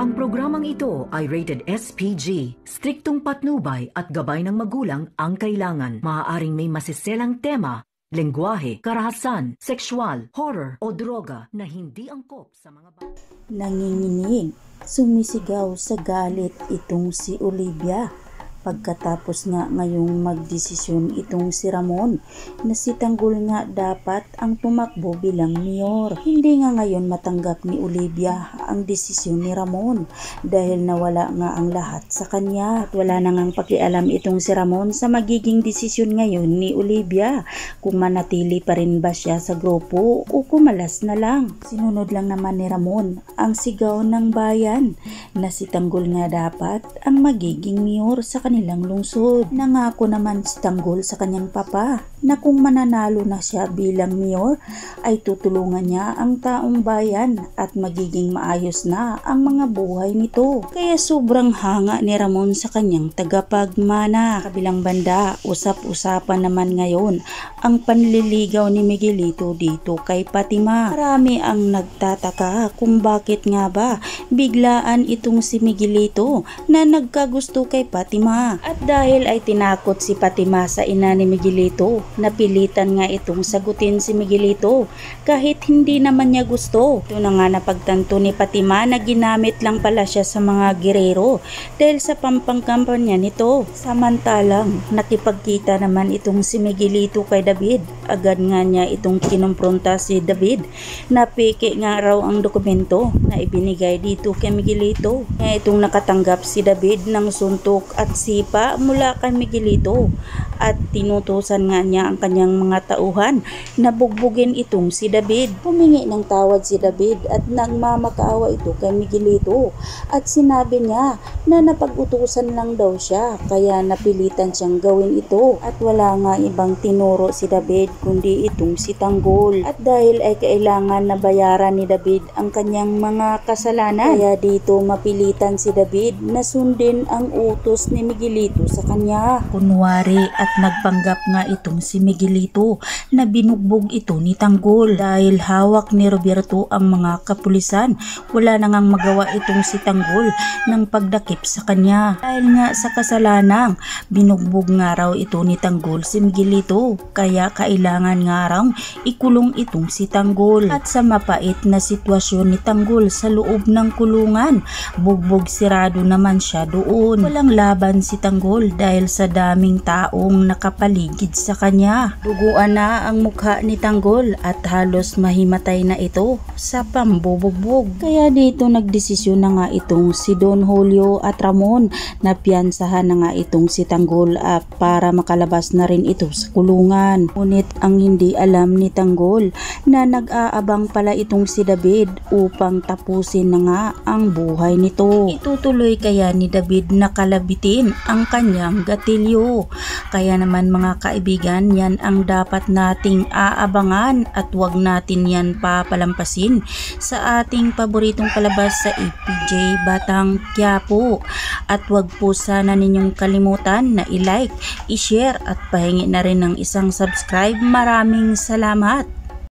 Ang programang ito ay rated SPG. Striktong patnubay at gabay ng magulang ang kailangan. Maaaring may masiselang tema, lengguwahe, karahasan, sexual, horror o droga na hindi angkop sa mga bata. Nanginginig, sumisigaw sa galit itong si Olivia. Pagkatapos nga ngayong magdesisyon itong si Ramon na si Tanggol nga dapat ang tumakbo bilang mayor. Hindi nga ngayon matanggap ni Olivia ang desisyon ni Ramon dahil nawala nga ang lahat sa kanya. At wala na ngang pakialam itong si Ramon sa magiging desisyon ngayon ni Olivia, kung manatili pa rin ba siya sa grupo o kumalas na lang. Sinunod lang naman ni Ramon ang sigaw ng bayan na si Tanggol nga dapat ang magiging mayor sa kanilang lungsod. Nangako naman si Tanggol sa kanyang papa na kung mananalo na siya bilang mayor ay tutulungan niya ang taong bayan at magiging maayos na ang mga buhay nito. Kaya sobrang hanga ni Ramon sa kanyang tagapagmana. Kabilang banda, usap-usapan naman ngayon ang panliligaw ni Miguelito dito kay Fatima. Marami ang nagtataka kung bakit nga ba biglaan itong si Miguelito na nagkagusto kay Fatima. At dahil ay tinakot si Fatima sa ina ni Miguelito, napilitan nga itong sagutin si Miguelito kahit hindi naman niya gusto. Ito na nga napagtanto ni Fatima na ginamit lang pala siya sa mga gerero dahil sa pampangkampanya nito. Samantalang nakipagkita naman itong si Miguelito kay David. Agad nga niya itong kinumpronta si David na peke nga raw ang dokumento na ibinigay dito kay Miguelito. Kaya itong nakatanggap si David ng suntok at sipa mula kay Miguelito at tinutusan nga niya ang kanyang mga tauhan na bugbugin itong si David. Humingi ng tawad si David at nagmamakaawa ito kay Miguelito at sinabi niya na napag-utusan lang daw siya kaya napilitan siyang gawin ito at wala nga ibang tinuro si David kundi itong si Tanggol. At dahil ay kailangan na bayaran ni David ang kanyang mga kasalanan, kaya dito mapilitan si David na sundin ang utos ni Miguelito sa kanya. Kunwari at nagpanggap nga itong si Miguelito na binugbog ito ni Tanggol. Dahil hawak ni Roberto ang mga kapulisan, wala na ngang magawa itong si Tanggol ng pagdakip sa kanya. Dahil nga sa kasalanang binugbog nga raw ito ni Tanggol si Miguelito, kaya kailangan nga raw ikulong itong si Tanggol. At sa mapait na sitwasyon ni Tanggol sa loob ng kulungan, bugbog sirado naman siya doon. Walang laban si Tanggol dahil sa daming taong nakapaligid sa kanya. Duguan na ang mukha ni Tanggol at halos mahimatay na ito sa pambubugbog. Kaya dito nagdesisyon na nga itong si Don Julio at Ramon na piyansahan na nga itong si Tanggol para makalabas na rin ito sa kulungan. Ngunit ang hindi alam ni Tanggol na nag-aabang pala itong si David upang tapusin na nga ang buhay nito. Itutuloy kaya ni David na kalabitin ang kanyang gatilyo. Kaya naman mga kaibigan, yan ang dapat nating aabangan at wag natin yan papalampasin sa ating paboritong palabas sa APJ Batang Quiapo. At wag po sana ninyong kalimutan na i-like, i-share at pahingi na rin ng isang subscribe. Maraming salamat!